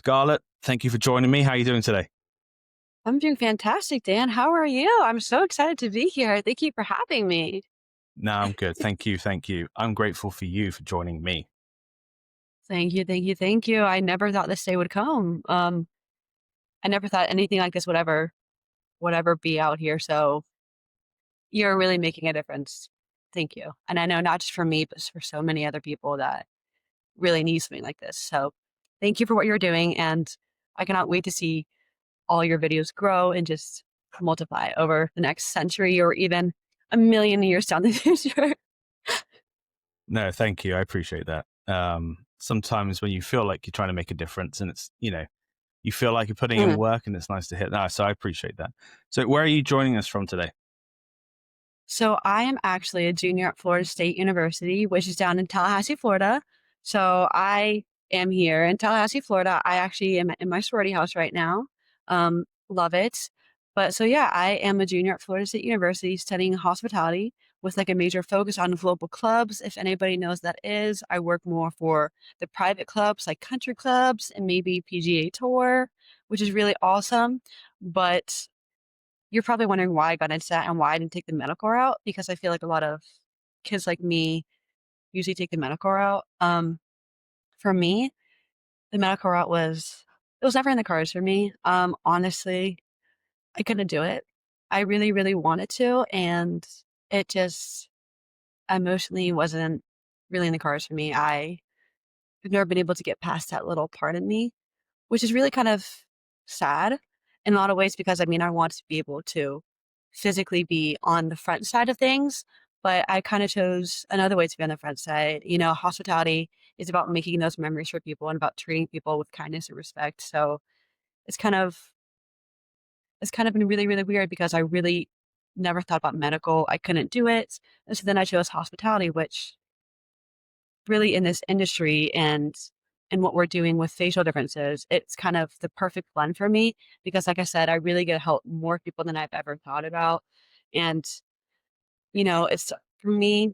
Scarlett, thank you for joining me. How are you doing today? I'm doing fantastic, Dan. How are you? I'm so excited to be here. Thank you for having me. No, I'm good. Thank you. Thank you. I'm grateful for you for joining me. Thank you, thank you, thank you. I never thought this day would come. I never thought anything like this would ever be out here. So you're really making a difference. Thank you. And I know not just for me, but for so many other people that really need something like this. So thank you for what you're doing. And I cannot wait to see all your videos grow and just multiply over the next century or even a million years down the future. No, thank you. I appreciate that. Sometimes when you feel like you're trying to make a difference and you feel like you're putting in work and it's nice to hit that. So I appreciate that. So where are you joining us from today? So I am actually a junior at Florida State University, which is down in Tallahassee, Florida. So I am here in Tallahassee, Florida. I actually am in my sorority house right now. Love it. But so yeah, I am a junior at Florida State University studying hospitality with like a major focus on global clubs. If anybody knows that is, I work more for the private clubs like country clubs and maybe PGA Tour, which is really awesome. But you're probably wondering why I got into that and why I didn't take the medical route, because I feel like a lot of kids like me usually take the medical route. For me, the medical route it was never in the cards for me. Honestly, I couldn't do it. I really, really wanted to, and it just emotionally wasn't really in the cards for me. I've never been able to get past that little part in me, which is really kind of sad in a lot of ways because I mean, I want to be able to physically be on the front side of things, but I kind of chose another way to be on the front side. You know, hospitality is about making those memories for people and about treating people with kindness and respect. So it's kind of it's kind of been really, really weird because I really never thought about medical. I couldn't do it. And so then I chose hospitality, which really in this industry and what we're doing with facial differences, it's kind of the perfect blend for me because like I said, I really get to help more people than I've ever thought about. And, it's for me,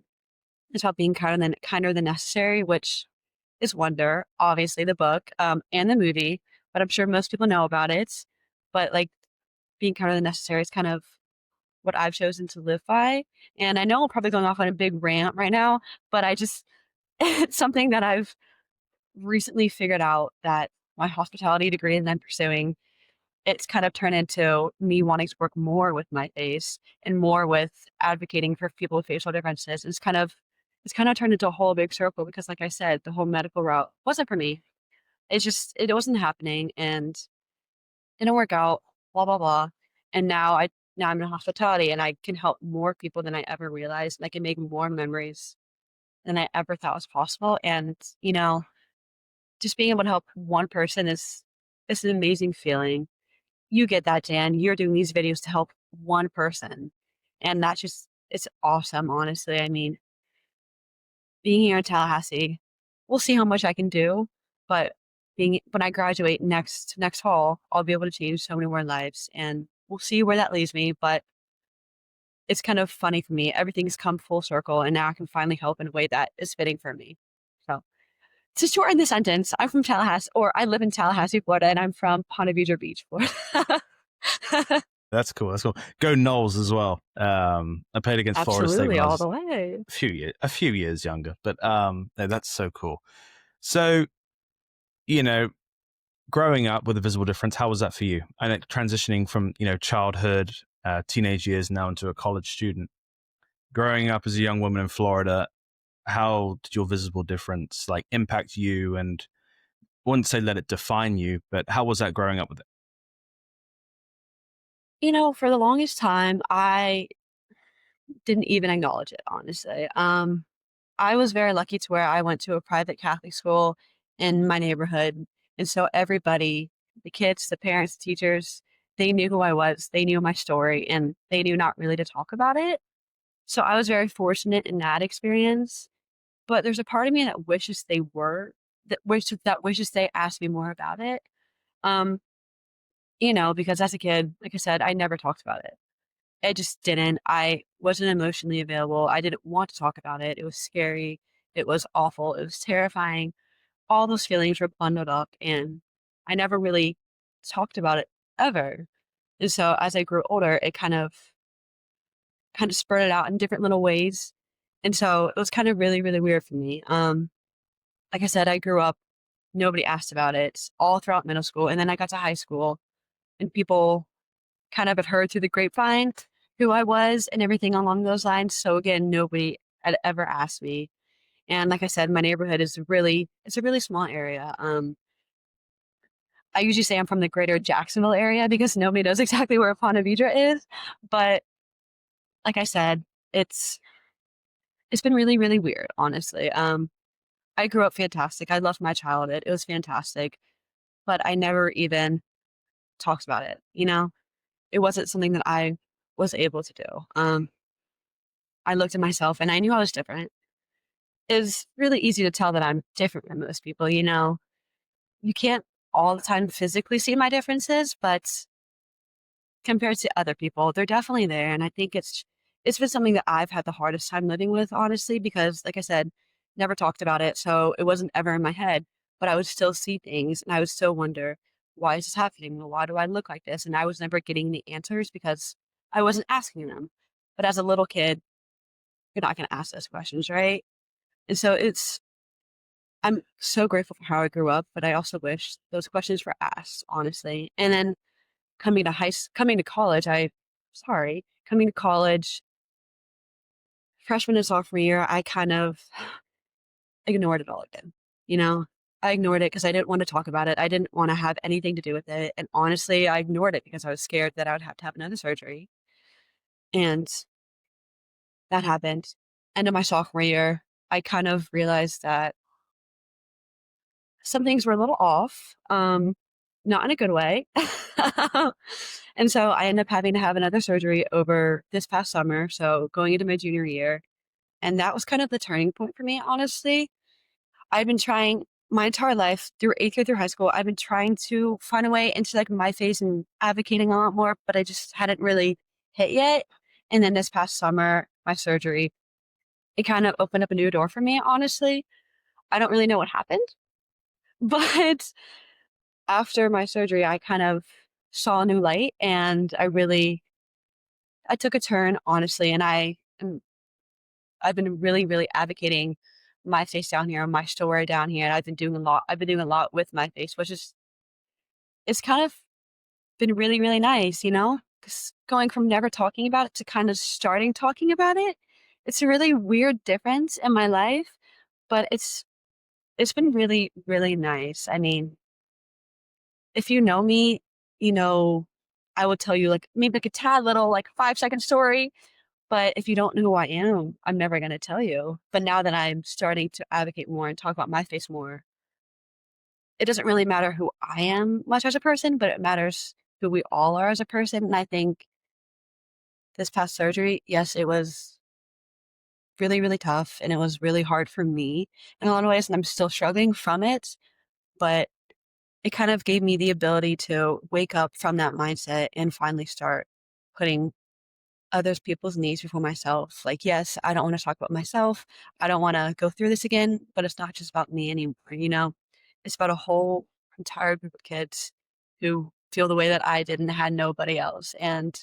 it's about being kinder than necessary, which is Wonder, obviously the book, and the movie, but I'm sure most people know about it. But like being kinder than necessary is kind of what I've chosen to live by. And I know I'm probably going off on a big rant right now, but I just it's something that I've recently figured out that my hospitality degree that I'm pursuing, it's kind of turned into me wanting to work more with my face and more with advocating for people with facial differences. It's kind of turned into a whole big circle because like I said, the whole medical route wasn't for me. It wasn't happening and it didn't work out, blah blah blah. And now I'm in hospitality and I can help more people than I ever realized and I can make more memories than I ever thought was possible. And, just being able to help one person is an amazing feeling. You get that, Dan. You're doing these videos to help one person. And that's just it's awesome, honestly. I mean, being here in Tallahassee, we'll see how much I can do, but being when I graduate next fall, I'll be able to change so many more lives and we'll see where that leaves me, but it's kind of funny for me. Everything's come full circle and now I can finally help in a way that is fitting for me. So to shorten the sentence, I'm from Tallahassee, or I live in Tallahassee, Florida, and I'm from Ponte Vedra Beach, Florida. That's cool. That's cool. Go Knowles as well. I played against Florida State Absolutely, when I all was the way. a few years younger, but no, that's so cool. So, you know, growing up with a visible difference, how was that for you? And transitioning from, childhood, teenage years now into a college student. Growing up as a young woman in Florida, how did your visible difference like impact you? And I wouldn't say let it define you, but how was that growing up with it? For the longest time, I didn't even acknowledge it, honestly. I was very lucky to where I went to a private Catholic school in my neighborhood. And so everybody, the kids, the parents, the teachers, they knew who I was. They knew my story and they knew not really to talk about it. So I was very fortunate in that experience. But there's a part of me that wishes they were, that wishes they asked me more about it. Um, because as a kid, like I said, I never talked about it. I just didn't. I wasn't emotionally available. I didn't want to talk about it. It was scary. It was awful. It was terrifying. All those feelings were bundled up. And I never really talked about it ever. And so as I grew older, it kind of spurted out in different little ways. And so it was kind of really, really weird for me. Like I said, I grew up, nobody asked about it all throughout middle school. And then I got to high school and people kind of had heard through the grapevine who I was and everything along those lines. So again, nobody had ever asked me. And like I said, my neighborhood is it's a really small area. I usually say I'm from the greater Jacksonville area because nobody knows exactly where Ponte Vedra is. But like I said, it's it's been really, really weird, honestly. I grew up fantastic. I loved my childhood. It was fantastic, but I never even talked about it. It wasn't something that I was able to do. I looked at myself and I knew I was different. It's really easy to tell that I'm different from most people. You can't all the time physically see my differences, but compared to other people, they're definitely there. And I think it's been something that I've had the hardest time living with, honestly, because like I said, never talked about it. So it wasn't ever in my head, but I would still see things and I would still wonder, why is this happening? Well, why do I look like this? And I was never getting the answers because I wasn't asking them. But as a little kid, you're not going to ask those questions, right? And so I'm so grateful for how I grew up, but I also wish those questions were asked, honestly. And then coming to college, coming to college, freshman and sophomore year, I kind of ignored it all again. You know, I ignored it because I didn't want to talk about it. I didn't want to have anything to do with it. And honestly, I ignored it because I was scared that I would have to have another surgery. And that happened. End of my sophomore year, I kind of realized that some things were a little off, not in a good way. And so I ended up having to have another surgery over this past summer. So going into my junior year. And that was kind of the turning point for me, honestly. I've been trying my entire life through eighth grade through high school. I've been trying to find a way into like my face and advocating a lot more, but I just hadn't really hit yet. And then this past summer, my surgery, it kind of opened up a new door for me, honestly. I don't really know what happened, but after my surgery, I kind of saw a new light and I took a turn, honestly, and I've been really, really advocating my face down here, my story down here. And I've been doing a lot with my face, which is it's kind of been really, really nice, 'cause going from never talking about it to kind of starting talking about it, it's a really weird difference in my life, but it's been really, really nice. I mean, if you know me, you know, I would tell you like maybe like a tad little like 5-second story. But if you don't know who I am, I'm never going to tell you. But now that I'm starting to advocate more and talk about my face more, it doesn't really matter who I am much as a person, but it matters who we all are as a person. And I think this past surgery, yes, it was really, really tough and it was really hard for me in a lot of ways. And I'm still struggling from it, but it kind of gave me the ability to wake up from that mindset and finally start putting others people's needs before myself. Like, yes, I don't want to talk about myself. I don't want to go through this again, but it's not just about me anymore. It's about a whole entire group of kids who feel the way that I did and had nobody else. And,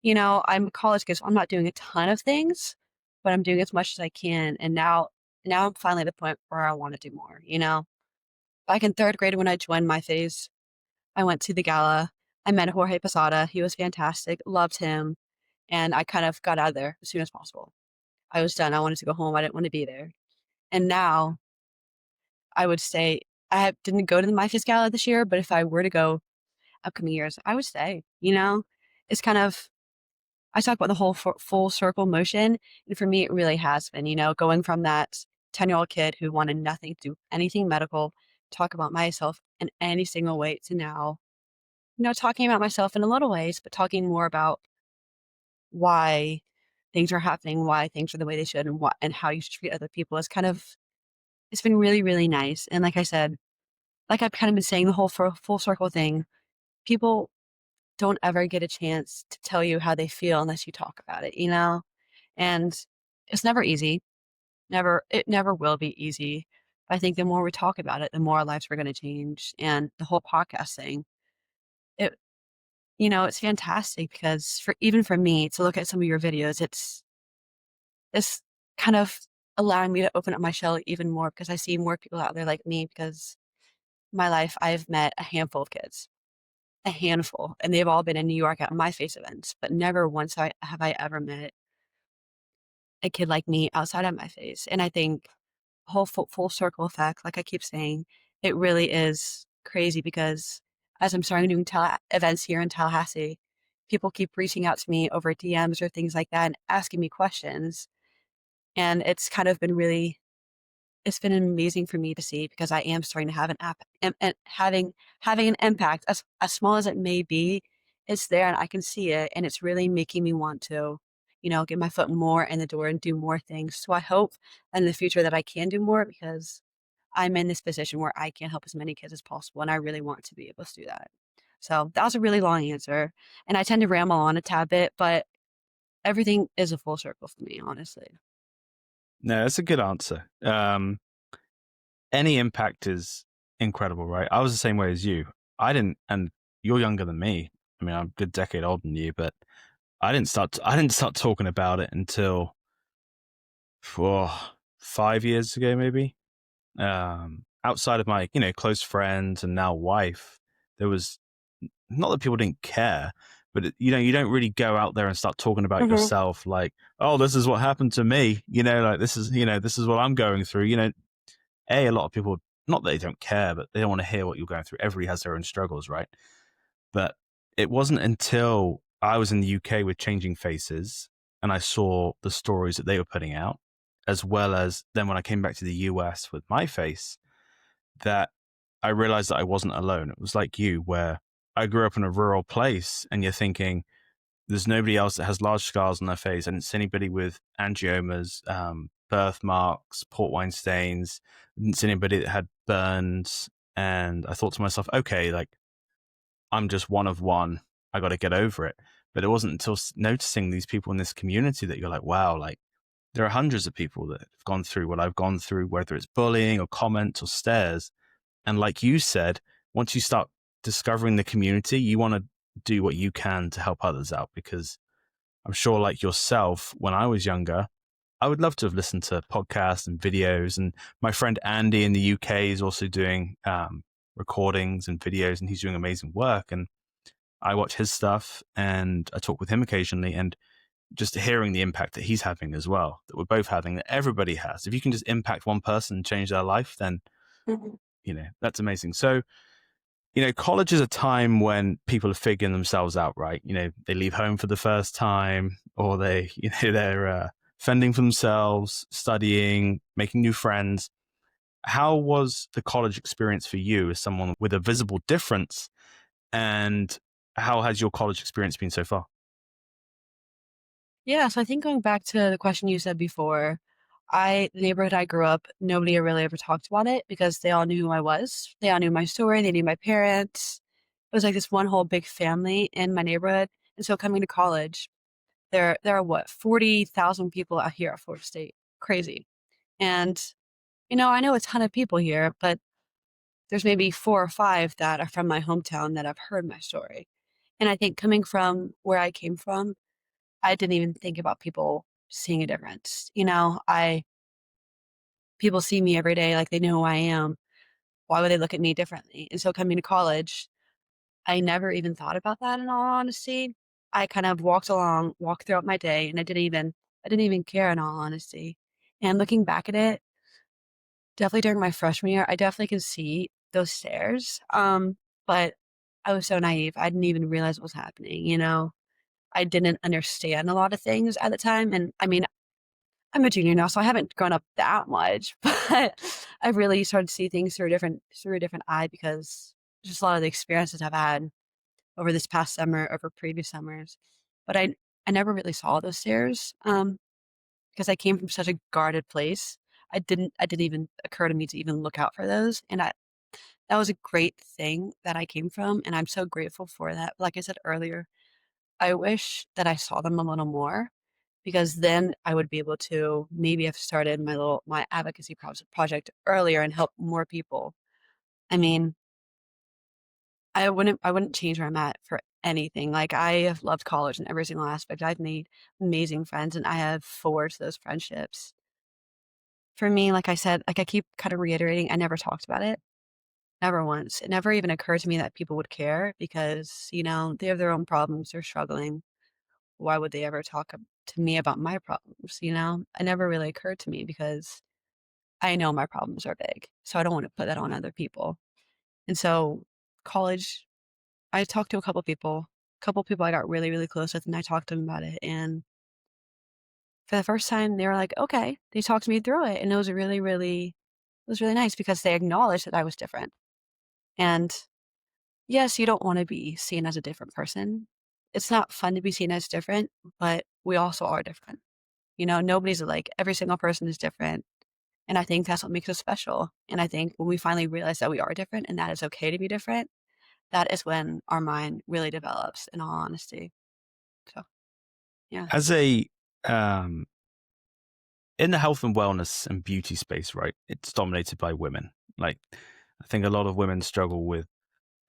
I'm a college kid, so I'm not doing a ton of things, but I'm doing as much as I can. And now I'm finally at the point where I want to do more. Back in third grade when I joined my phase, I went to the gala. I met Jorge Posada. He was fantastic. Loved him. And I kind of got out of there as soon as possible. I was done. I wanted to go home. I didn't want to be there. And now I would say didn't go to the MyFist Gala this year, but if I were to go upcoming years, I would stay. It's kind of, I talk about the whole full circle motion. And for me, it really has been, going from that 10-year-old kid who wanted nothing to do anything medical, talk about myself in any single way to now, talking about myself in a little ways, but talking more about why things are happening, why things are the way they should, and how you should treat other people is kind of it's been really, really nice. And like I said, like I've kind of been saying the whole full circle thing, people don't ever get a chance to tell you how they feel unless you talk about it. And it's never easy. It never will be easy. I think the more we talk about it, the more our lives are gonna change, and the whole podcast thing, it it's fantastic because for me to look at some of your videos, it's kind of allowing me to open up my shell even more because I see more people out there like me because my life, I've met a handful of kids, a handful, and they've all been in New York at my face events, but never once have I ever met a kid like me outside of my face. And I think whole full circle effect, like I keep saying, it really is crazy because as I'm starting doing events here in Tallahassee, people keep reaching out to me over DMs or things like that and asking me questions. And it's kind of been it's been amazing for me to see because I am starting to have an and having an impact as small as it may be. It's there and I can see it, and it's really making me want to, get my foot more in the door and do more things. So I hope in the future that I can do more because I'm in this position where I can help as many kids as possible, and I really want to be able to do that. So that was a really long answer, and I tend to ramble on a tad bit, but everything is a full circle for me, honestly. No, that's a good answer. Any impact is incredible, right? I was the same way as you. I didn't, and you're younger than me. I mean, I'm a good decade older than you, but I didn't start talking about it until for 5 years ago, maybe. Outside of my, close friends and now wife, there was not that people didn't care, but you don't really go out there and start talking about Mhm. yourself like, oh, this is what happened to me. Like this is what I'm going through. A lot of people, not that they don't care, but they don't want to hear what you're going through. Everybody has their own struggles, right? But it wasn't until I was in the UK with Changing Faces and I saw the stories that they were putting out, as well as then when I came back to the US with my face, that I realized that I wasn't alone. It was like you, where I grew up in a rural place and you're thinking, there's nobody else that has large scars on their face. I didn't see anybody with angiomas, birthmarks, port wine stains. I didn't see anybody that had burns. And I thought to myself, okay, like I'm just one of one. I got to get over it. But it wasn't until noticing these people in this community that you're like, wow, like there are hundreds of people that have gone through what I've gone through, whether it's bullying or comments or stares. And like you said, once you start discovering the community, you want to do what you can to help others out because I'm sure, like yourself, when I was younger, I would love to have listened to podcasts and videos. And my friend Andy in the UK is also doing recordings and videos, and he's doing amazing work. And I watch his stuff and I talk with him occasionally. And just hearing the impact that he's having as well, that we're both having, that everybody has. If you can just impact one person and change their life, then, Mhm. that's amazing. So, college is a time when people are figuring themselves out, right? They leave home for the first time, or they're fending for themselves, studying, making new friends. How was the college experience for you as someone with a visible difference? And how has your college experience been so far? Yeah, so I think going back to the question you said before, the neighborhood I grew up, nobody really ever talked about it because they all knew who I was. They all knew my story. They knew my parents. It was like this one whole big family in my neighborhood. And so coming to college, there are what, 40,000 people out here at Florida State. Crazy. And, I know a ton of people here, but there's maybe four or five that are from my hometown that have heard my story. And I think coming from where I came from, I didn't even think about people seeing a difference. People see me every day like they know who I am. Why would they look at me differently? And so coming to college, I never even thought about that in all honesty. I kind of walked throughout my day and I didn't even care in all honesty. And looking back at it, definitely during my freshman year, I definitely can see those stairs. But I was so naive. I didn't even realize what was happening. I didn't understand a lot of things at the time. And I mean, I'm a junior now, so I haven't grown up that much, but I really started to see things through a different eye because just a lot of the experiences I've had over this past summer, over previous summers. But I never really saw those stairs because I came from such a guarded place. I didn't even occur to me to even look out for those. And that was a great thing that I came from. And I'm so grateful for that. Like I said earlier, I wish that I saw them a little more because then I would be able to maybe have started my advocacy project earlier and help more people. I mean, I wouldn't change where I'm at for anything. Like, I have loved college in every single aspect. I've made amazing friends, and I have forged those friendships. For me, like I said, like I keep kind of reiterating, I never talked about it. Never once. It never even occurred to me that people would care because, they have their own problems, they're struggling. Why would they ever talk to me about my problems, It never really occurred to me because I know my problems are big, so I don't want to put that on other people. And so college, I talked to a couple people I got really, really close with, and I talked to them about it, and for the first time, they were like, "Okay." They talked me through it, and it was really nice because they acknowledged that I was different. And yes, you don't wanna be seen as a different person. It's not fun to be seen as different, but we also are different. Nobody's alike. Every single person is different, and I think that's what makes us special. And I think when we finally realize that we are different and that it's okay to be different, that is when our mind really develops, in all honesty. So, yeah. As a um, in the health and wellness and beauty space, right? It's dominated by women. Like, I think a lot of women struggle with,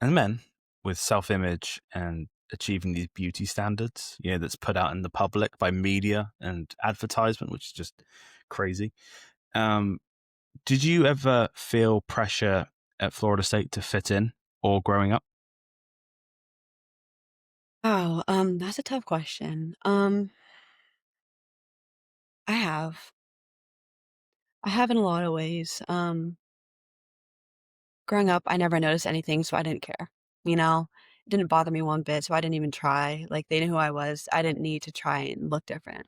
and men, with self-image and achieving these beauty standards, that's put out in the public by media and advertisement, which is just crazy. Um, did you ever feel pressure at Florida State to fit in or growing up? Oh, that's a tough question. I have. I have in a lot of ways. Growing up, I never noticed anything, so I didn't care. It didn't bother me one bit, so I didn't even try. Like, they knew who I was. I didn't need to try and look different.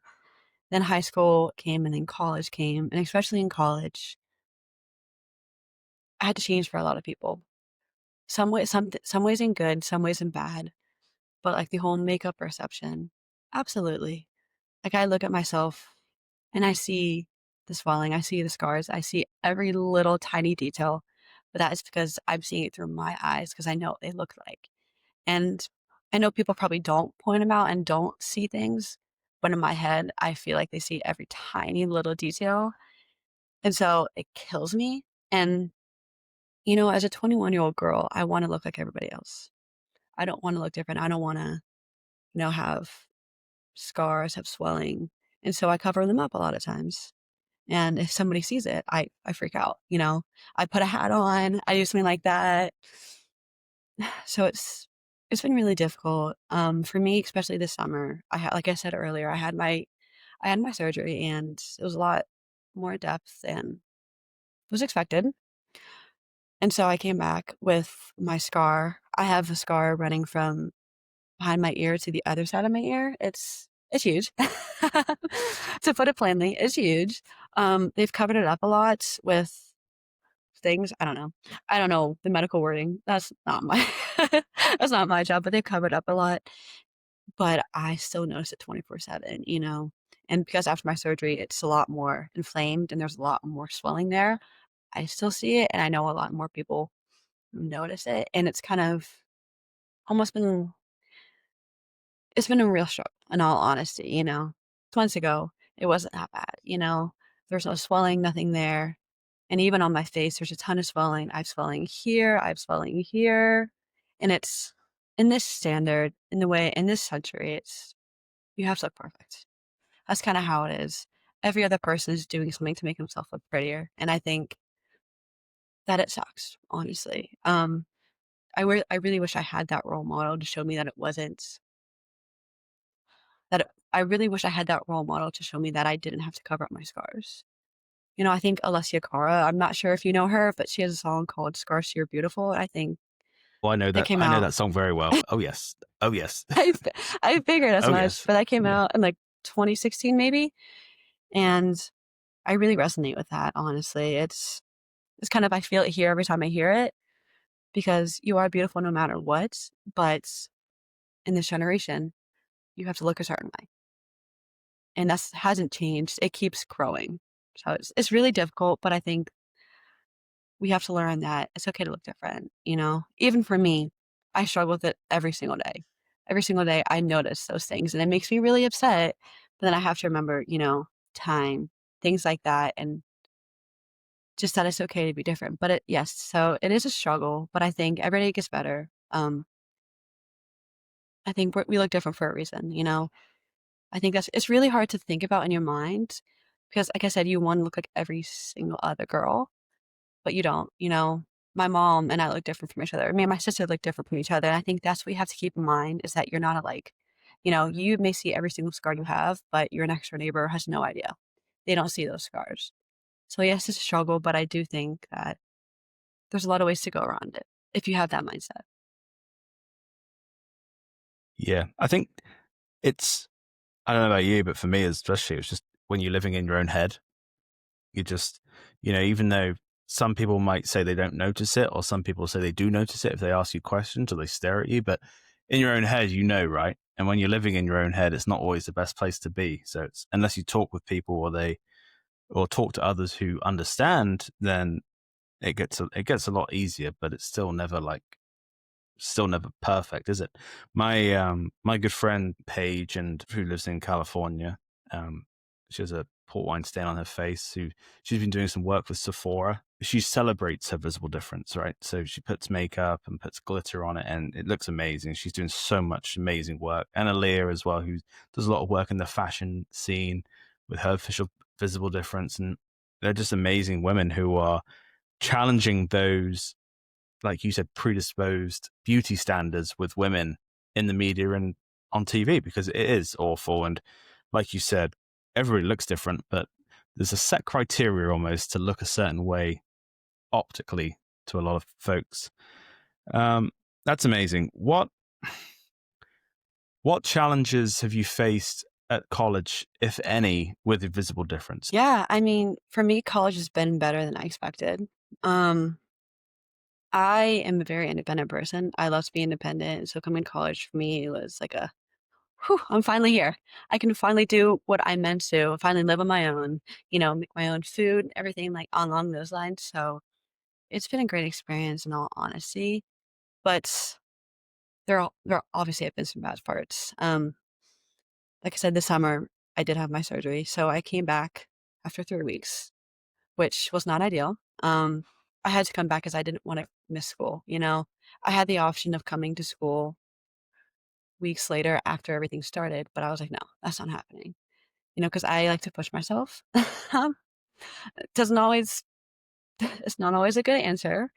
Then high school came and then college came, and especially in college, I had to change for a lot of people. Some ways in good, some ways in bad. But like the whole makeup perception, absolutely. Like, I look at myself and I see the swelling, I see the scars, I see every little tiny detail, but that is because I'm seeing it through my eyes because I know what they look like. And I know people probably don't point them out and don't see things, but in my head, I feel like they see every tiny little detail. And so it kills me. And, as a 21-year-old girl, I want to look like everybody else. I don't want to look different. I don't want to, have scars, have swelling. And so I cover them up a lot of times. And if somebody sees it, I freak out. I put a hat on, I do something like that. So it's been really difficult, for me, especially this summer. Like I said earlier, I had my surgery, and it was a lot more depth than was expected, and so I came back with my scar. I have a scar running from behind my ear to the other side of my ear. It's huge. To put it plainly, it's huge. They've covered it up a lot with things. I don't know. I don't know the medical wording. That's not my that's not my job, but they've covered up a lot. But I still notice it 24/7. And because after my surgery, it's a lot more inflamed and there's a lot more swelling there. I still see it, and I know a lot more people notice it, and it's kind of almost been it's been a real struggle, in all honesty. Months ago, it wasn't that bad. There's no swelling, nothing there. And even on my face, there's a ton of swelling. I have swelling here, I have swelling here. And it's in this standard, in this century, you have to look perfect. That's kind of how it is. Every other person is doing something to make himself look prettier. And I think that it sucks, honestly. I really wish I had that role model to show me that it wasn't, I really wish I had that role model to show me that I didn't have to cover up my scars. I think Alessia Cara, I'm not sure if you know her, but she has a song called Scars You're Beautiful. I think Well, that came I know out. that song very well. Oh yes. Oh yes. I, I figured as Oh much, yes. but that came Yeah. out in like 2016 maybe. And I really resonate with that, honestly. It's kind of, I feel it here every time I hear it because you are beautiful no matter what. But in this generation, you have to look a certain way. And that hasn't changed. It keeps growing. So it's really difficult, but I think we have to learn that it's okay to look different. Even for me, I struggle with it every single day. Every single day, I notice those things, and it makes me really upset. But then I have to remember, time, things like that, and just that it's okay to be different. But yes, so it is a struggle, but I think every day gets better. I think we look different for a reason. I think it's really hard to think about in your mind because, like I said, you want to look like every single other girl, but you don't. My mom and I look different from each other. Me and my sister look different from each other. And I think that's what you have to keep in mind is that you're not alike. You may see every single scar you have, but your next door neighbor has no idea. They don't see those scars. So yes, it's a struggle, but I do think that there's a lot of ways to go around it if you have that mindset. Yeah, I think it's, I don't know about you, but for me, especially, it's just when you're living in your own head, you just, even though some people might say they don't notice it, or some people say they do notice it if they ask you questions or they stare at you, but in your own head, right? And when you're living in your own head, it's not always the best place to be. So it's, unless you talk with people or talk to others who understand, then it gets a lot easier, but it's still never perfect, is it? My good friend Paige, and who lives in California, um, she has a port wine stain on her face. Who she's been doing some work with Sephora. She celebrates her visible difference, right? So she puts makeup and puts glitter on it, and it looks amazing. She's doing so much amazing work. And Aaliyah as well, who does a lot of work in the fashion scene with her official visible difference, and they're just amazing women who are challenging those, like you said, predisposed beauty standards with women in the media and on TV, because it is awful. And like you said, everybody looks different, but there's a set criteria almost to look a certain way optically to a lot of folks. Um, that's amazing. What challenges have you faced at college, if any, with a visible difference? Yeah, I mean, for me, college has been better than I expected. Um, I am a very independent person. I love to be independent. So coming to college for me was like whew, I'm finally here. I can finally do what I meant to, finally live on my own, make my own food, everything like along those lines. So it's been a great experience in all honesty. But there obviously have been some bad parts. Like I said, this summer I did have my surgery. So I came back after 3 weeks, which was not ideal. I had to come back because I didn't want to miss school. I had the option of coming to school weeks later after everything started, but I was like, no, that's not happening. Because I like to push myself. Um, it doesn't always, it's not always a good answer,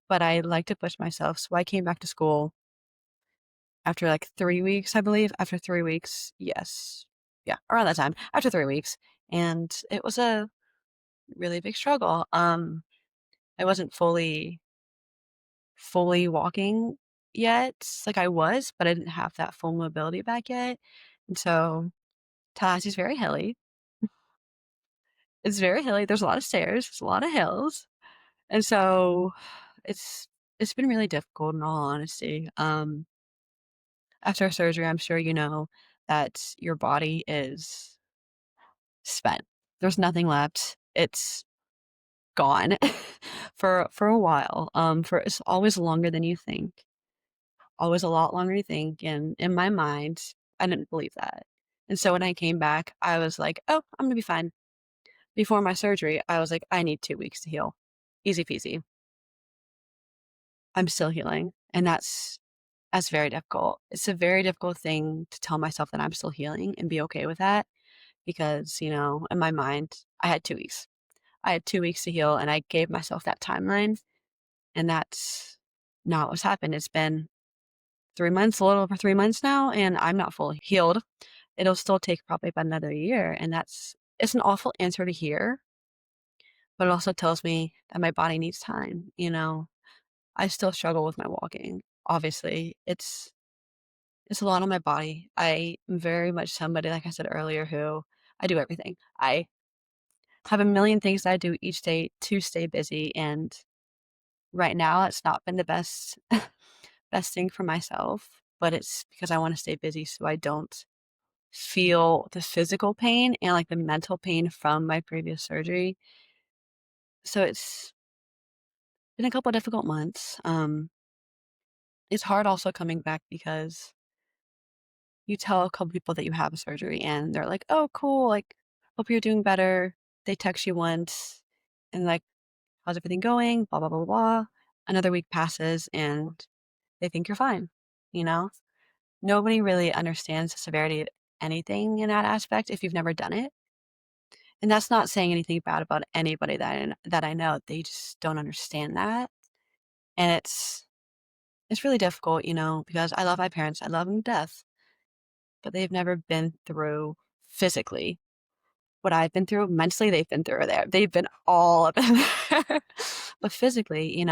but I like to push myself. So I came back to school after like 3 weeks, I believe. After 3 weeks, yes. Yeah, around that time, after 3 weeks. And it was a really big struggle. I wasn't fully walking yet. Like I was, but I didn't have that full mobility back yet. And so Tallahassee's very hilly. It's very hilly. There's a lot of stairs, there's a lot of hills. And so it's it's been really difficult in all honesty. After a surgery, I'm sure you know that your body is spent. There's nothing left. It's gone for a while. For it's always longer than you think. Always a lot longer than you think. And in my mind, I didn't believe that. And so when I came back, I was like, oh, I'm gonna be fine. Before my surgery, I was like, I need 2 weeks to heal. Easy peasy. I'm still healing. And that's very difficult. It's a very difficult thing to tell myself that I'm still healing and be okay with that because, in my mind, I had 2 weeks. I had 2 weeks to heal and I gave myself that timeline. And that's not what's happened. It's been 3 months, a little over 3 months now, and I'm not fully healed. It'll still take probably about another year. And it's an awful answer to hear, but it also tells me that my body needs time. I still struggle with my walking. Obviously, it's a lot on my body. I am very much somebody, like I said earlier, who I do everything. I have a million things that I do each day to stay busy. And right now, it's not been the best thing for myself, but it's because I want to stay busy so I don't feel the physical pain and like the mental pain from my previous surgery. So it's been a couple of difficult months. It's hard also coming back because you tell a couple people that you have a surgery and they're like, "Oh, cool, like, hope you're doing better." They text you once and like, "How's everything going?" Blah, blah, blah, blah, blah. Another week passes and they think you're fine, you know? Nobody really understands the severity of anything in that aspect if you've never done it. And that's not saying anything bad about anybody that I know. They just don't understand that. And it's really difficult, because I love my parents. I love them to death, but they've never been through physically what I've been through. Mentally, they've been through there. They've been all up in there. But physically,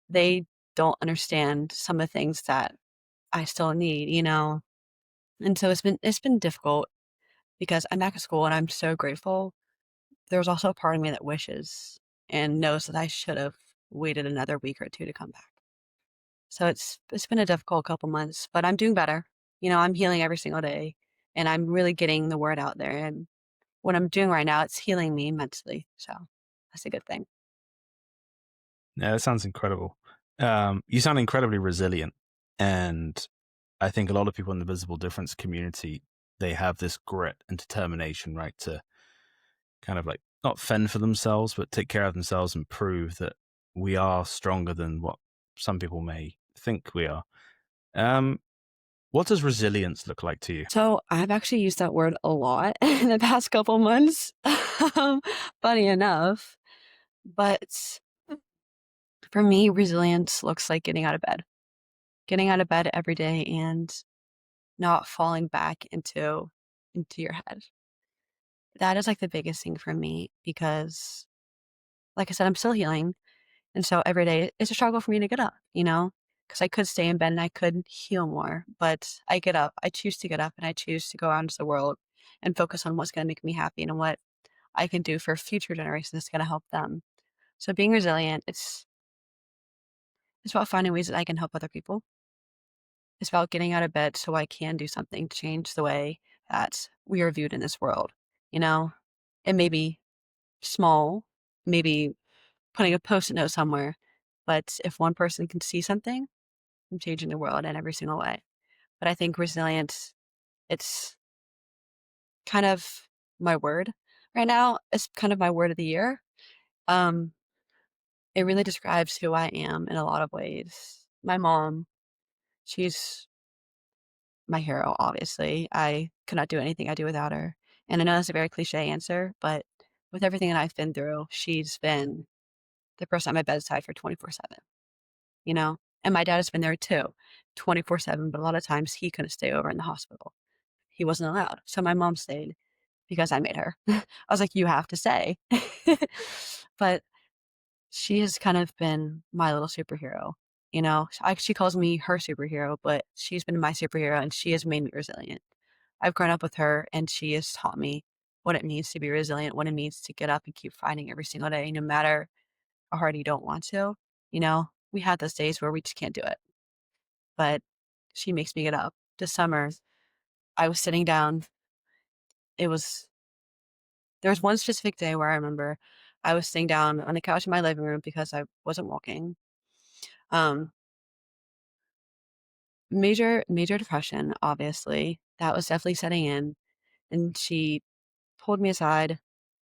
they don't understand some of the things that I still need. And so it's been difficult because I'm back at school and I'm so grateful. There's also a part of me that wishes and knows that I should have waited another week or two to come back. So it's been a difficult couple months, but I'm doing better. I'm healing every single day and I'm really getting the word out there. And what I'm doing right now, it's healing me mentally. So that's a good thing. Yeah, that sounds incredible. You sound incredibly resilient, and I think a lot of people in the visible difference community, they have this grit and determination, right, to kind of like not fend for themselves, but take care of themselves and prove that we are stronger than what some people may think we are. Um, what does resilience look like to you? So I've actually used that word a lot in the past couple months, um, funny enough. But for me, resilience looks like getting out of bed every day and not falling back into your head. That is like the biggest thing for me because, like I said, I'm still healing. And so every day it's a struggle for me to get up, because I could stay in bed and I could heal more, but I get up. I choose to get up and I choose to go out into the world and focus on what's going to make me happy and what I can do for future generations that's going to help them. So being resilient, it's about finding ways that I can help other people. It's about getting out of bed so I can do something to change the way that we are viewed in this world. You know, it may be small, maybe putting a post-it note somewhere, but if one person can see something, I'm changing the world in every single way. But I think resilience, it's kind of my word right now. It's kind of my word of the year. Um, it really describes who I am in a lot of ways. My mom, she's my hero, obviously. I could not do anything I do without her. And I know that's a very cliche answer, but with everything that I've been through, she's been the person at my bedside for 24/7, you know? And my dad has been there too, 24/7, but a lot of times he couldn't stay over in the hospital. He wasn't allowed. So my mom stayed because I made her. I was like, "You have to stay." But she has kind of been my little superhero, she calls me her superhero, but she's been my superhero and she has made me resilient. I've grown up with her and she has taught me what it means to be resilient, what it means to get up and keep fighting every single day, no matter how hard you don't want to. We have those days where we just can't do it, but she makes me get up. This summer, I was sitting down. It was There was one specific day where I remember I was sitting down on the couch in my living room because I wasn't walking. Um, major depression, obviously. That was definitely setting in. And she pulled me aside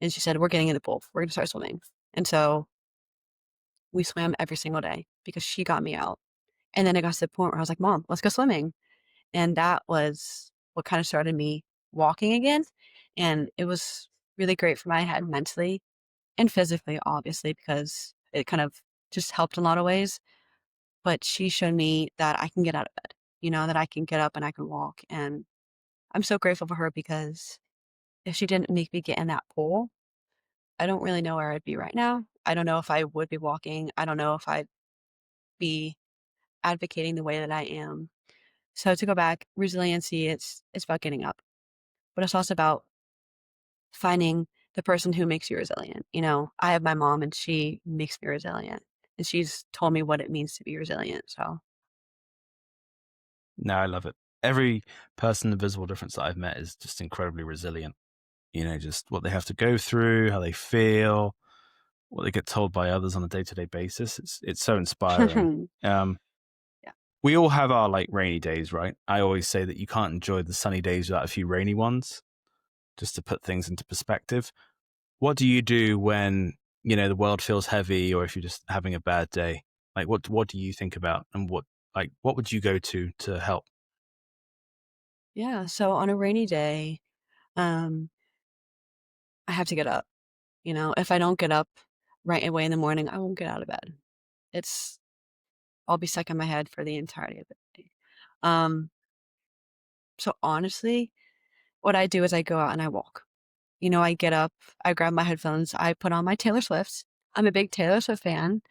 and she said, "We're getting in the pool. We're gonna start swimming." And so we swam every single day because she got me out. And then it got to the point where I was like, "Mom, let's go swimming." And that was what kind of started me walking again. And it was really great for my head mentally and physically, obviously, because it kind of just helped in a lot of ways. But she showed me that I can get out of bed, that I can get up and I can walk. And I'm so grateful for her because if she didn't make me get in that pool, I don't really know where I'd be right now. I don't know if I would be walking. I don't know if I'd be advocating the way that I am. So to go back, resiliency, it's about getting up, but it's also about finding the person who makes you resilient. I have my mom and she makes me resilient and she's told me what it means to be resilient. So No, I love it. Every person in the visible difference that I've met is just incredibly resilient. Just what they have to go through, how they feel, what they get told by others on a day-to-day basis. It's so inspiring. yeah. we all have our like rainy days, right? I always say that you can't enjoy the sunny days without a few rainy ones, just to put things into perspective. What do you do when, the world feels heavy, or if you're just having a bad day? Like, what do you think about, and what would you go to help? Yeah, so on a rainy day, um, I have to get up. If I don't get up right away in the morning, I won't get out of bed. It's I'll be stuck in my head for the entirety of the day. Um, so honestly, what I do is I go out and I walk. I get up, I grab my headphones, I put on my Taylor Swift. I'm a big Taylor Swift fan.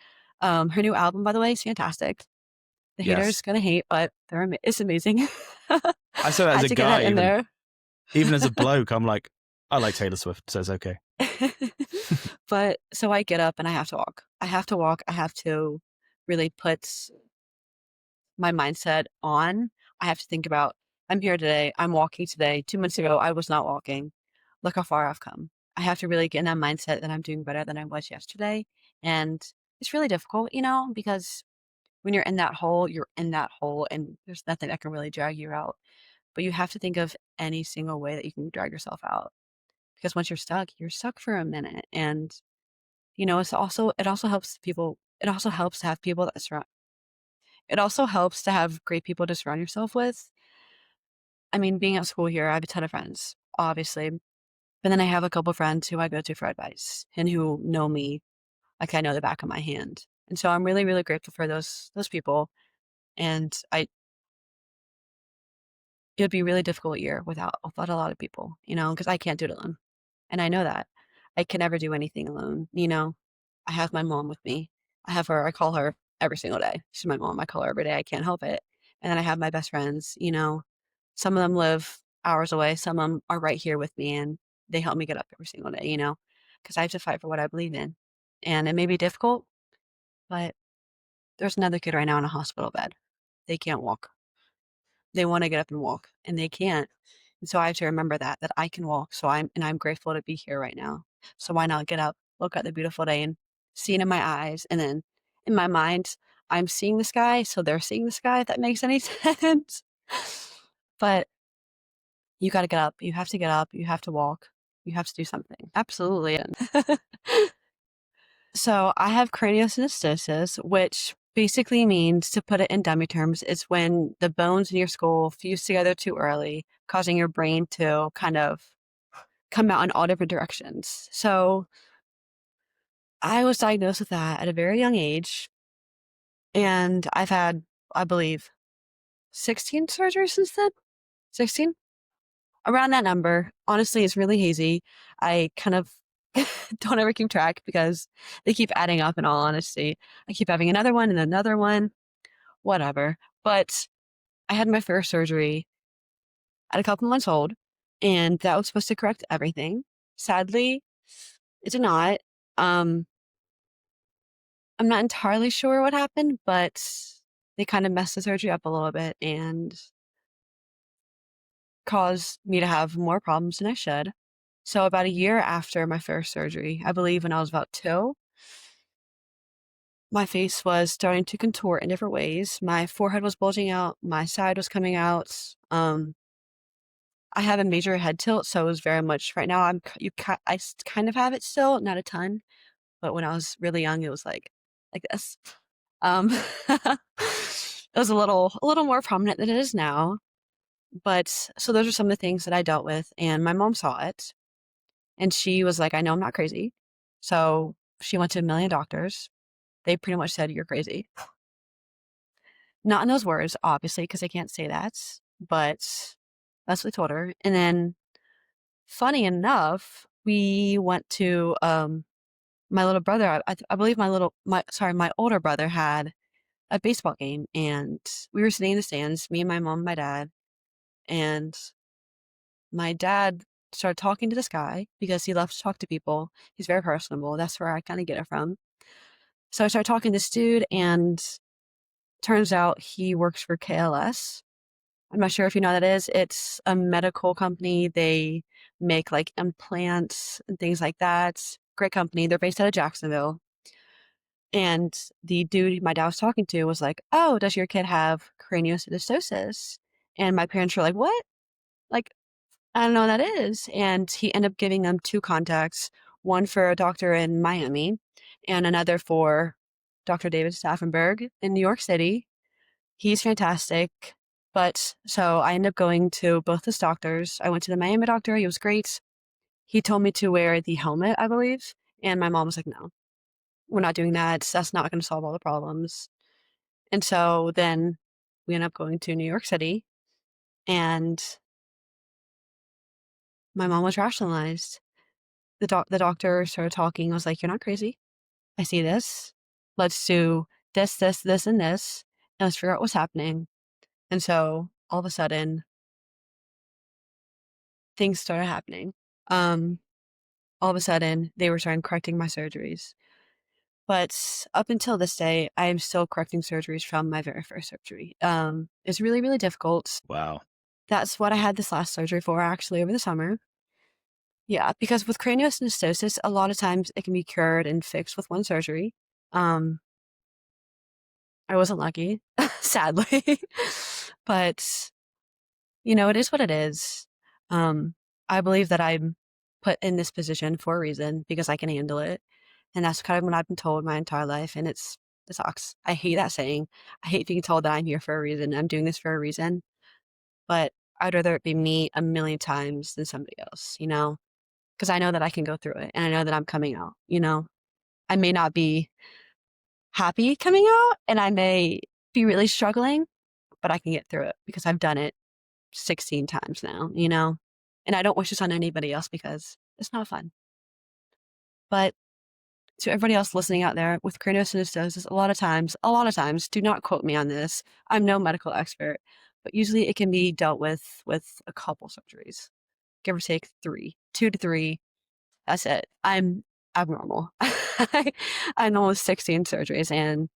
Her new album, by the way, is fantastic. The haters Yes, gonna hate, but it's amazing. I say that as Had a to get that guy, in there. even as a bloke. I'm like, I like Taylor Swift, so it's okay. But so I get up and I have to walk. I have to walk. I have to really put my mindset on. I have to think about, I'm here today. I'm walking today. 2 months ago, I was not walking. Look how far I've come. I have to really get in that mindset that I'm doing better than I was yesterday. And it's really difficult, because when you're in that hole, you're in that hole and there's nothing that can really drag you out. But you have to think of any single way that you can drag yourself out. Because once you're stuck for a minute. And, it also helps people, it also helps to have people that surround, it also helps to have great people to surround yourself with. I mean, being at school here, I have a ton of friends, obviously. But then I have a couple friends who I go to for advice and who know me like I know the back of my hand. And so I'm really, really grateful for those people. And it would be a really difficult year without a lot of people, because I can't do it alone. And I know that. I can never do anything alone. I have my mom with me. I call her every single day. She's my mom. I call her every day. I can't help it. And then I have my best friends. Some of them live hours away. Some of them are right here with me and they help me get up every single day, because I have to fight for what I believe in. And it may be difficult, but there's another kid right now in a hospital bed. They can't walk. They want to get up and walk and they can't. And so I have to remember that I can walk. I'm grateful to be here right now. So why not get up, look at the beautiful day and see it in my eyes. And then in my mind, I'm seeing the sky. So they're seeing the sky, if that makes any sense. But you got to get up. You have to get up. You have to walk. You have to do something. Absolutely. So I have craniosynostosis, which basically means, to put it in dummy terms, is when the bones in your skull fuse together too early, causing your brain to kind of come out in all different directions. So I was diagnosed with that at a very young age, and I've had, I believe, 16 surgeries since then. 16? Around that number. Honestly, it's really hazy. I kind of don't ever keep track because they keep adding up, in all honesty. I keep having another one and another one, whatever. But I had my first surgery at a couple months old, and that was supposed to correct everything. Sadly, it did not. Um, I'm not entirely sure what happened, but they kind of messed the surgery up a little bit and caused me to have more problems than I should. So about a year after my first surgery, I believe when I was about 2, my face was starting to contort in different ways. My forehead was bulging out, my side was coming out. I have a major head tilt, so it was very much right now. Kind of have it still, not a ton, but when I was really young, it was like this. It was a little more prominent than it is now. But so those are some of the things that I dealt with, and my mom saw it, and she was like, "I know I'm not crazy," so she went to a million doctors. They pretty much said, "You're crazy." Not in those words, obviously, because I can't say that, but that's what they told her. And then, funny enough, we went to my little brother. I believe my older brother had a baseball game, and we were sitting in the stands, me and my mom and my dad, and my dad started talking to this guy because he loves to talk to people. He's very personable. That's where I kind of get it from. So I started talking to this dude, and turns out he works for KLS. I'm not sure if you know what that is. It's a medical company. They make like implants and things like that. Great company. They're based out of Jacksonville. And the dude my dad was talking to was like, "Oh, does your kid have craniosynostosis?" And my parents were like, "What?" Like, I don't know what that is. And he ended up giving them two contacts, one for a doctor in Miami and another for Dr. David Staffenberg in New York City. He's fantastic. But so I ended up going to both his doctors. I went to the Miami doctor. He was great. He told me to wear the helmet, I believe. And my mom was like, no, we're not doing that. That's not going to solve all the problems. And so then we ended up going to New York City, and my mom was rationalized. The doctor started talking. I was like, "You're not crazy. I see this. Let's do this, this, this, and this, and let's figure out what's happening." And so all of a sudden, things started happening. Um, all of a sudden, they were starting correcting my surgeries. But up until this day, I am still correcting surgeries from my very first surgery. It's really, really difficult. Wow. That's what I had this last surgery for, actually, over the summer. Yeah, because with craniosynostosis, a lot of times it can be cured and fixed with one surgery. Um, I wasn't lucky, sadly, but it is what it is. I believe that I'm put in this position for a reason because I can handle it, and that's kind of what I've been told my entire life, and it sucks. I hate that saying. I hate being told that I'm here for a reason. I'm doing this for a reason, but I'd rather it be me a million times than somebody else. Because I know that I can go through it, and I know that I'm coming out. I may not be happy coming out, and I may be really struggling, but I can get through it because I've done it 16 times now. And I don't wish this on anybody else because it's not fun. But to everybody else listening out there with craniosynostosis, a lot of times, do not quote me on this. I'm no medical expert, but usually it can be dealt with a couple surgeries, give or take three, 2 to 3. That's it. I'm abnormal. I'm almost 16 surgeries, and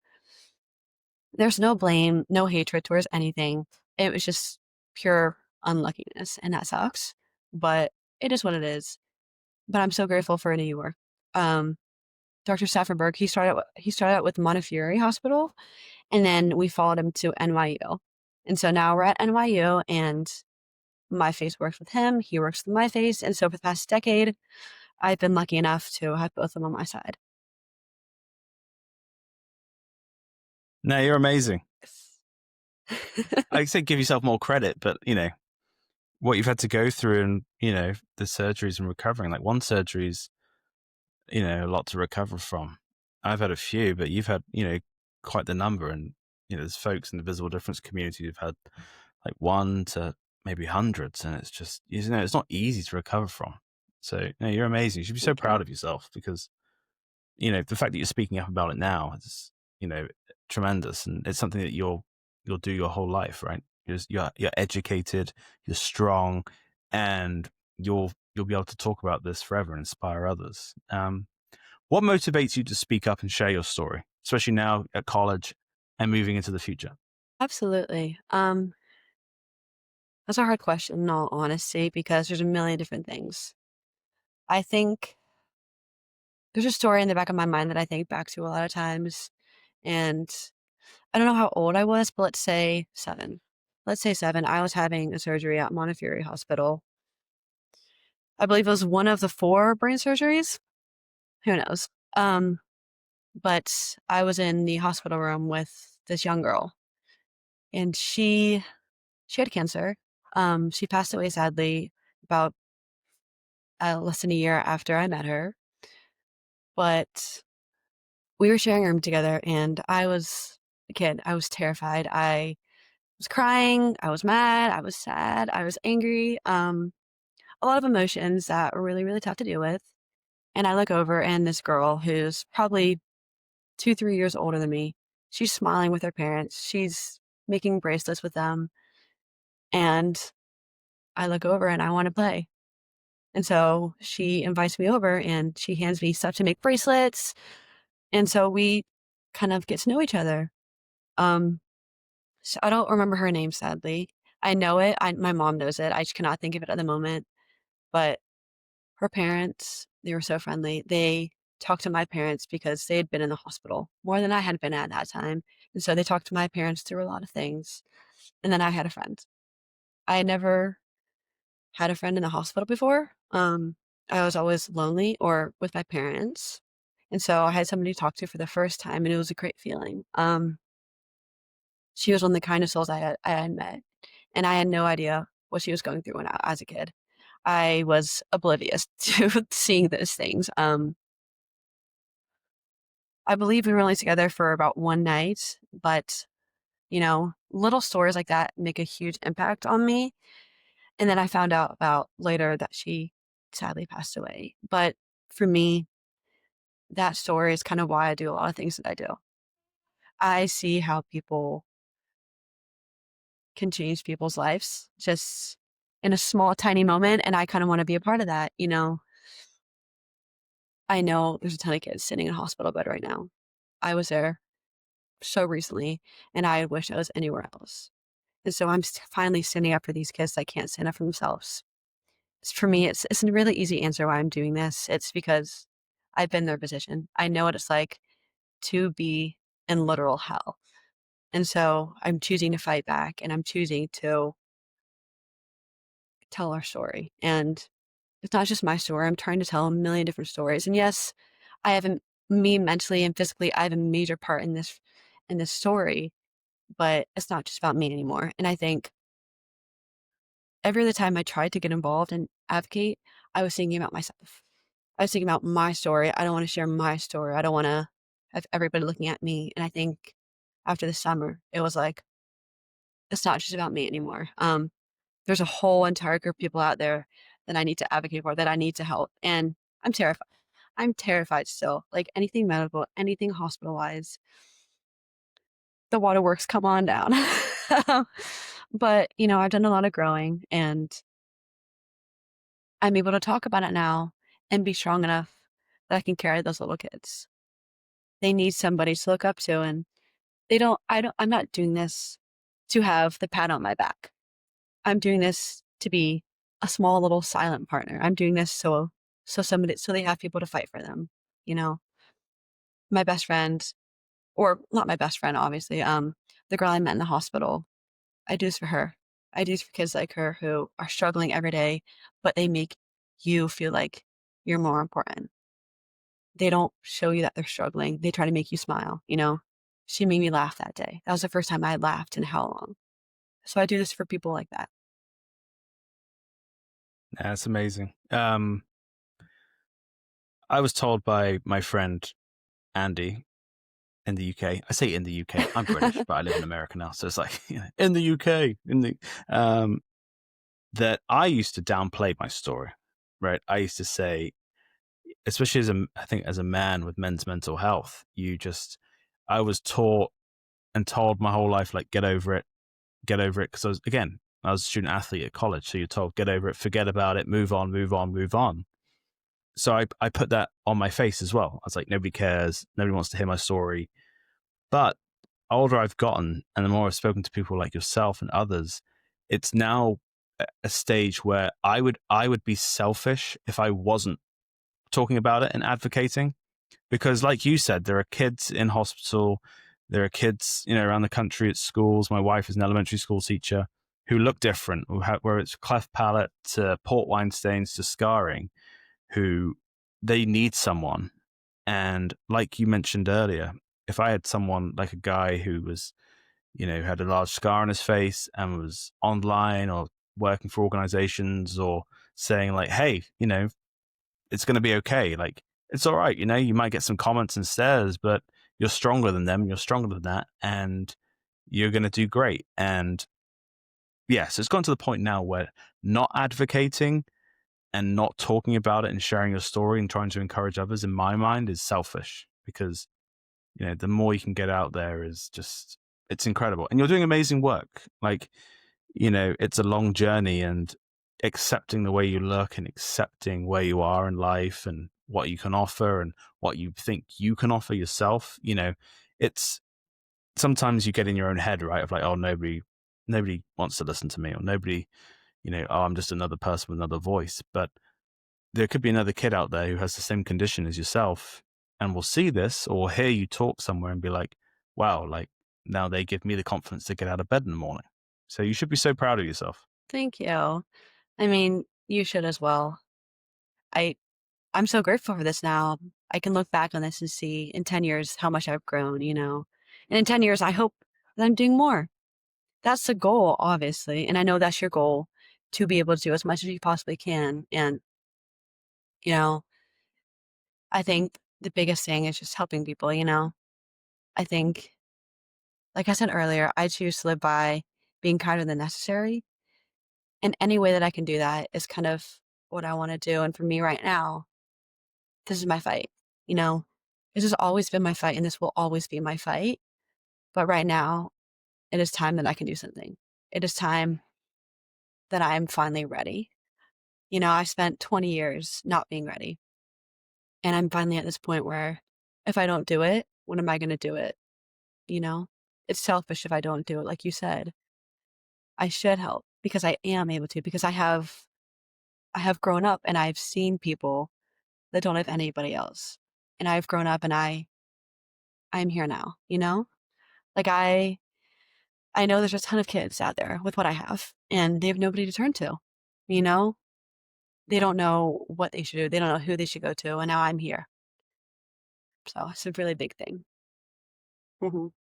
there's no blame, no hatred towards anything. It was just pure unluckiness, and that sucks. But it is what it is. But I'm so grateful for New York. Um, Dr. Staffenberg, he started out with Montefiore Hospital, and then we followed him to NYU. And so now we're at NYU, and my face works with him. He works with my face. And so for the past decade, I've been lucky enough to have both of them on my side. No, you're amazing. I'd say give yourself more credit, but what you've had to go through, and the surgeries and recovering. Like, one surgery's a lot to recover from. I've had a few, but you've had quite the number, and there's folks in the visible difference community who've had like one to maybe hundreds, and it's just it's not easy to recover from. So no, you're amazing. You should be so Thank you. proud of yourself, because the fact that you're speaking up about it now is tremendous, and it's something that you'll do your whole life, right? You're educated, you're strong, and you'll be able to talk about this forever and inspire others. What motivates you to speak up and share your story, especially now at college and moving into the future? Absolutely. That's a hard question in all honesty because there's a million different things. I think there's a story in the back of my mind that I think back to a lot of times. And I don't know how old I was, but let's say 7. Let's say 7. I was having a surgery at Montefiore Hospital. I believe it was one of the 4 brain surgeries. Who knows? Um, but I was in the hospital room with this young girl, and she had cancer. She passed away sadly about less than a year after I met her. But we were sharing a room together, and I was a kid. I was terrified. I was crying. I was mad. I was sad. I was angry. A lot of emotions that were really, really tough to deal with. And I look over, and this girl who's probably 2, 3 years older than me, she's smiling with her parents. She's making bracelets with them. And I look over and I want to play. And so she invites me over and she hands me stuff to make bracelets. And so we kind of get to know each other. Um, so I don't remember her name, sadly. I know it. My mom knows it. I just cannot think of it at the moment. But her parents, they were so friendly. They talk to my parents because they had been in the hospital more than I had been at that time. And so they talked to my parents through a lot of things. And then I had a friend. I had never had a friend in the hospital before. I was always lonely or with my parents. And so I had somebody to talk to for the first time, and it was a great feeling. She was one of the kindest souls I had met, and I had no idea what she was going through when as a kid. I was oblivious to seeing those things. I believe we were only together for about one night, but little stories like that make a huge impact on me. And then I found out about later that she sadly passed away. But for me, that story is kind of why I do a lot of things that I do. I see how people can change people's lives just in a small, tiny moment. And I kind of want to be a part of that. I know there's a ton of kids sitting in a hospital bed right now. I was there so recently, and I wish I was anywhere else. And so I'm finally standing up for these kids that can't stand up for themselves. For me, it's a really easy answer why I'm doing this. It's because I've been in their position. I know what it's like to be in literal hell. And so I'm choosing to fight back, and I'm choosing to tell our story. And it's not just my story. I'm trying to tell a million different stories. And yes, I haven't me mentally and physically, I have a major part in this story, but it's not just about me anymore. And I think every other time I tried to get involved and advocate, I was thinking about myself. I was thinking about my story. I don't want to share my story. I don't want to have everybody looking at me. And I think after the summer, it was like, it's not just about me anymore. There's a whole entire group of people out there that I need to advocate for, that I need to help. And I'm terrified. I'm terrified still. Like anything medical, anything hospitalized, the waterworks come on down. But, I've done a lot of growing, and I'm able to talk about it now and be strong enough that I can carry those little kids. They need somebody to look up to, and I'm not doing this to have the pat on my back. I'm doing this to be a small little silent partner. I'm doing this so they have people to fight for them. You know, my best friend, or not my best friend, obviously, the girl I met in the hospital, I do this for her. I do this for kids like her who are struggling every day, but they make you feel like you're more important. They don't show you that they're struggling. They try to make you smile. She made me laugh that day. That was the first time I had laughed in how long. So I do this for people like that. That's amazing. I was told by my friend Andy in the UK. I say in the UK. I'm British, but I live in America now, so it's like in the UK. That I used to downplay my story. Right, I used to say, especially I think as a man with men's mental health, I was taught and told my whole life, like, get over it, because I was a student athlete at college, so you're told, get over it, forget about it, move on, move on, move on. So I put that on my face as well. I was like, nobody cares, nobody wants to hear my story. But the older I've gotten, and the more I've spoken to people like yourself and others, it's now a stage where I would be selfish if I wasn't talking about it and advocating, because like you said, there are kids in hospital, there are kids around the country at schools. My wife is an elementary school teacher, who look different, where it's cleft palate to port wine stains to scarring, who they need someone. And like you mentioned earlier, if I had someone like a guy who was had a large scar on his face and was online or working for organizations or saying like, hey, it's going to be okay. Like, it's all right. You might get some comments and stares, but you're stronger than them. You're stronger than that. And you're going to do great. And yeah, so it's gone to the point now where not advocating and not talking about it and sharing your story and trying to encourage others, in my mind, is selfish, because, the more you can get out there is just, it's incredible. And you're doing amazing work. Like, it's a long journey, and accepting the way you look and accepting where you are in life and what you can offer and what you think you can offer yourself. It's sometimes you get in your own head, right? Of like, oh, nobody wants to listen to me, or nobody, oh, I'm just another person with another voice. But there could be another kid out there who has the same condition as yourself, and will see this or hear you talk somewhere and be like, wow, like now they give me the confidence to get out of bed in the morning. So you should be so proud of yourself. Thank you. I mean, you should as well. I I'm so grateful for this now. I can look back on this and see in 10 years how much I've grown, you know. And in 10 years, I hope that I'm doing more. That's the goal, obviously. And I know that's your goal to be able to do as much as you possibly can. And, you know, I think the biggest thing is just helping people, you know. I think, like I said earlier, I choose to live by being kinder than necessary. And any way that I can do that is kind of what I want to do. And for me right now, this is my fight, you know. This has always been my fight and this will always be my fight. But right now, it is time that I can do something. It is time that I am finally ready. You know, I spent 20 years not being ready. And I'm finally at this point where if I don't do it, when am I going to do it? You know, it's selfish if I don't do it. Like you said, I should help because I am able to, because I have grown up and I've seen people that don't have anybody else. And I've grown up and I'm here now, you know? Like I know there's a ton of kids out there with what I have and they have nobody to turn to, you know? They don't know what they should do. They don't know who they should go to. And now I'm here. So it's a really big thing. Mhm.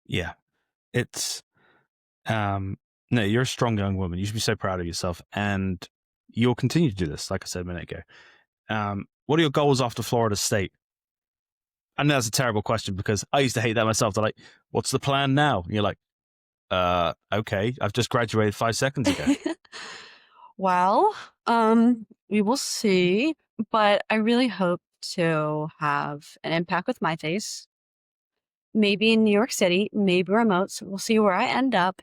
Yeah. It's, no, you're a strong young woman. You should be so proud of yourself. And you'll continue to do this, like I said a minute ago. What are your goals after Florida State? I know that's a terrible question because I used to hate that myself. They're like, what's the plan now? And you're like, okay, I've just graduated 5 seconds ago. Well, we will see, but I really hope to have an impact with my face. Maybe in New York City, maybe remote. So we'll see where I end up.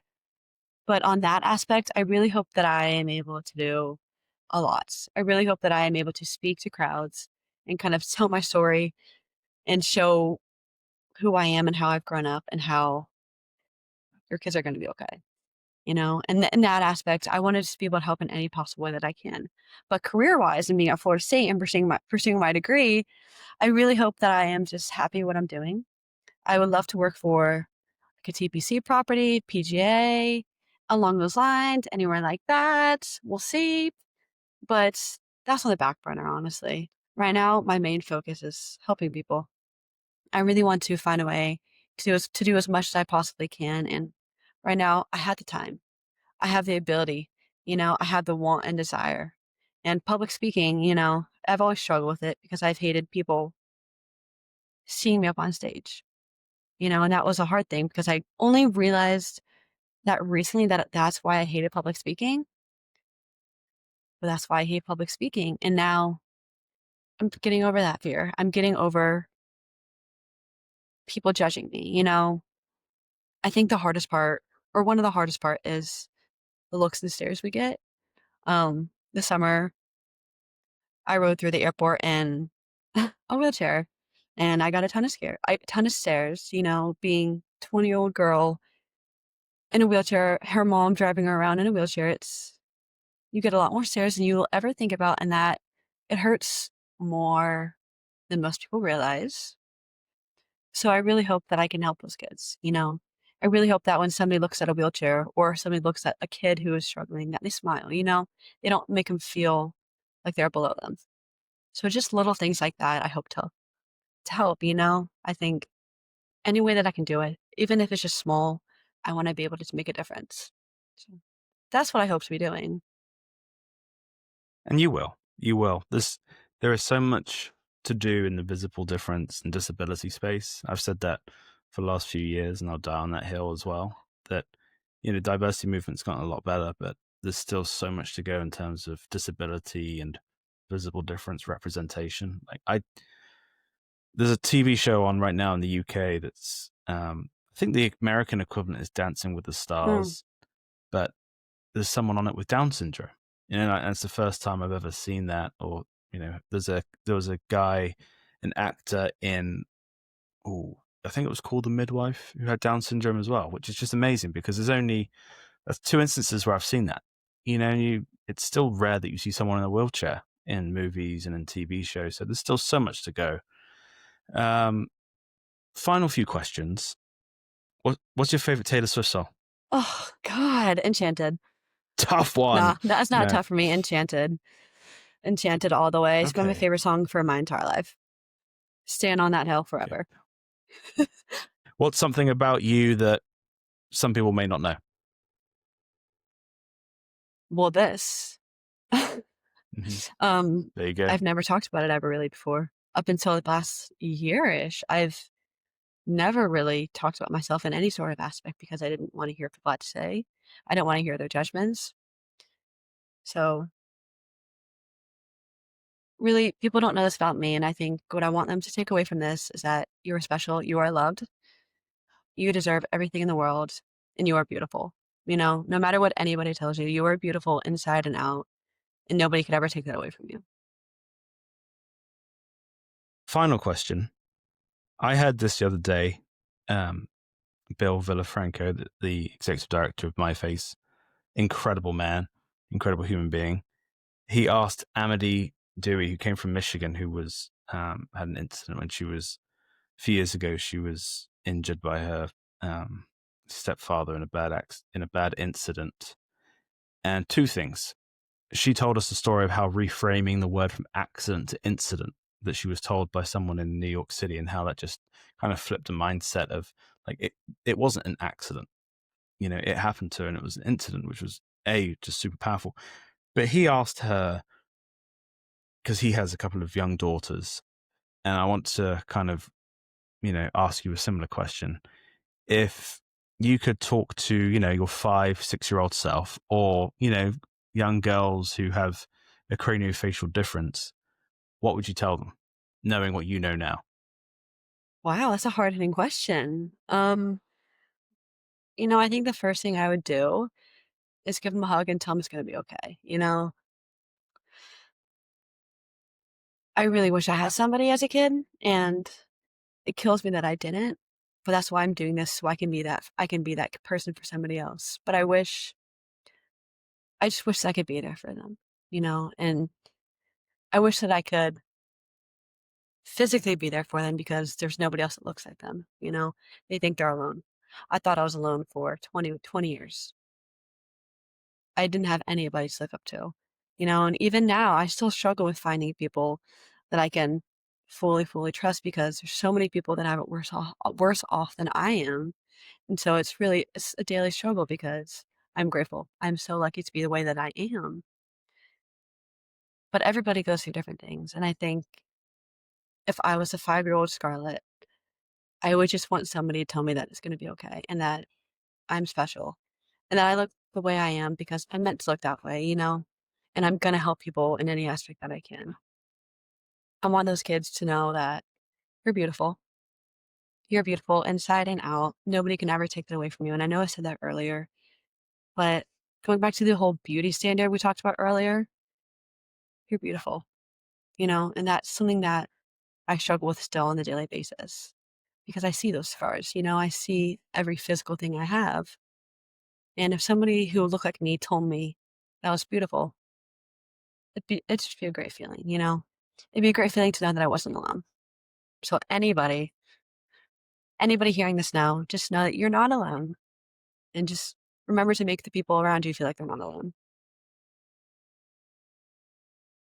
But on that aspect, I really hope that I am able to do a lot. I really hope that I am able to speak to crowds and kind of tell my story and show who I am and how I've grown up and how your kids are going to be okay. You know, and in that aspect, I wanted to be able to help in any possible way that I can. But career-wise and being at Florida State and pursuing my degree, I really hope that I am just happy with what I'm doing. I would love to work for like a TPC property, PGA, along those lines, anywhere like that. We'll see. But that's on the back burner, honestly. Right now, my main focus is helping people. I really want to find a way to do as much as I possibly can. And right now, I have the time. I have the ability, you know, I have the want and desire. And public speaking, you know, I've always struggled with it because I've hated people seeing me up on stage, you know, and that was a hard thing because I only realized that recently that that's why I hated public speaking. But that's why I hate public speaking. And now I'm getting over that fear. I'm getting over people judging me, you know. I think the hardest part, or one of the hardest part, is the looks and stares we get. This summer I rode through the airport in a wheelchair, and I got a ton of stares, you know, being 20-year-old girl in a wheelchair, her mom driving her around in a wheelchair. You get a lot more stares than you will ever think about, and that it hurts more than most people realize. So I really hope that I can help those kids, you know. I really hope that when somebody looks at a wheelchair or somebody looks at a kid who is struggling, that they smile, you know. They don't make them feel like they're below them. So just little things like that I hope to help, you know? I think any way that I can do it, even if it's just small, I wanna be able to make a difference. So that's what I hope to be doing. And you will. You will. There is so much to do in the visible difference and disability space. I've said that for the last few years, and I'll die on that hill as well. That, diversity movement's gotten a lot better, but there's still so much to go in terms of disability and visible difference representation. There's a TV show on right now in the UK that's, I think the American equivalent is Dancing with the Mm, Stars, but there's someone on it with Down syndrome. And it's the first time I've ever seen that. Or there was a guy, an actor in, I think it was called The Midwife, who had Down syndrome as well, which is just amazing because that's two instances where I've seen that. It's still rare that you see someone in a wheelchair in movies and in TV shows. So there's still so much to go. Final few questions. What's your favorite Taylor Swift song? Oh God, Enchanted. Tough one. Nah, that's not No. tough for me. Enchanted. Enchanted all the way. It's been my Okay. favorite song for my entire life. Stand on that hill Okay. forever. What's something about you that some people may not know? Well, this. Hmm. um, There you go. I've never talked about it ever really before. Up until the last year-ish, I've never really talked about myself in any sort of aspect because I didn't want to hear what people had to say. I don't want to hear their judgments. So really, people don't know this about me, and I think what I want them to take away from this is that you are special, you are loved, you deserve everything in the world, and you are beautiful. You know, no matter what anybody tells you, you are beautiful inside and out, and nobody could ever take that away from you. Final question. I heard this the other day. Bill Villafranco, the executive director of MyFace, incredible man, incredible human being. He asked Amity Dewey, who came from Michigan, who was had an incident when she was a few years ago. She was injured by her stepfather in a bad incident. And two things. She told us the story of how reframing the word from accident to incident that she was told by someone in New York City, and how that just kind of flipped a mindset of like it wasn't an accident. You know, it happened to her and it was an incident, which was just super powerful. But he asked her, because he has a couple of young daughters, and I want to kind of, ask you a similar question. If you could talk to, your 5, 6 year old self, or, young girls who have a craniofacial difference, what would you tell them, knowing what you know now? Wow, that's a hard-hitting question. I think the first thing I would do is give them a hug and tell them it's gonna be okay, you know? I really wish I had somebody as a kid, and it kills me that I didn't, but that's why I'm doing this, so I can be that person for somebody else. But I just wish I could be there for them, and I wish that I could physically be there for them because there's nobody else that looks like them, you know? They think they're alone. I thought I was alone for 20 years. I didn't have anybody to look up to, and even now, I still struggle with finding people that I can fully trust because there's so many people that have it worse off than I am. And so it's a daily struggle because I'm grateful. I'm so lucky to be the way that I am. But everybody goes through different things. And I think if I was a 5-year-old Scarlett, I would just want somebody to tell me that it's going to be okay and that I'm special and that I look the way I am because I'm meant to look that way, and I'm going to help people in any aspect that I can. I want those kids to know that you're beautiful. You're beautiful inside and out. Nobody can ever take that away from you. And I know I said that earlier, but going back to the whole beauty standard we talked about earlier, you're beautiful, and that's something that I struggle with still on a daily basis because I see those scars, I see every physical thing I have. And if somebody who looked like me told me that was beautiful, it'd just be a great feeling, It'd be a great feeling to know that I wasn't alone. So anybody hearing this now, just know that you're not alone and just remember to make the people around you feel like they're not alone.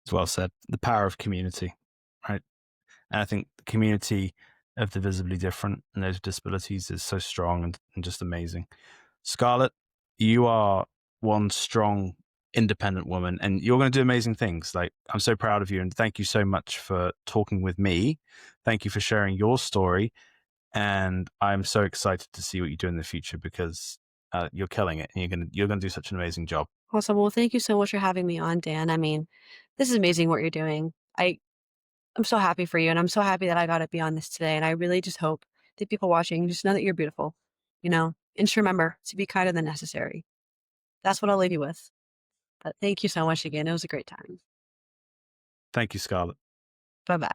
It's well said. The power of community, right? And I think the community of the visibly different and those disabilities is so strong and just amazing. Scarlett, you are one strong, independent woman, and you're going to do amazing things. Like, I'm so proud of you, and thank you so much for talking with me. Thank you for sharing your story, and I'm so excited to see what you do in the future because you're killing it, and you're gonna do such an amazing job. Awesome. Well, thank you so much for having me on, Dan. I mean, this is amazing what you're doing. I'm so happy for you, and I'm so happy that I got to be on this today. And I really just hope that people watching just know that you're beautiful, and just remember to be kinder than necessary. That's what I'll leave you with. But thank you so much again. It was a great time. Thank you, Scarlett. Bye bye.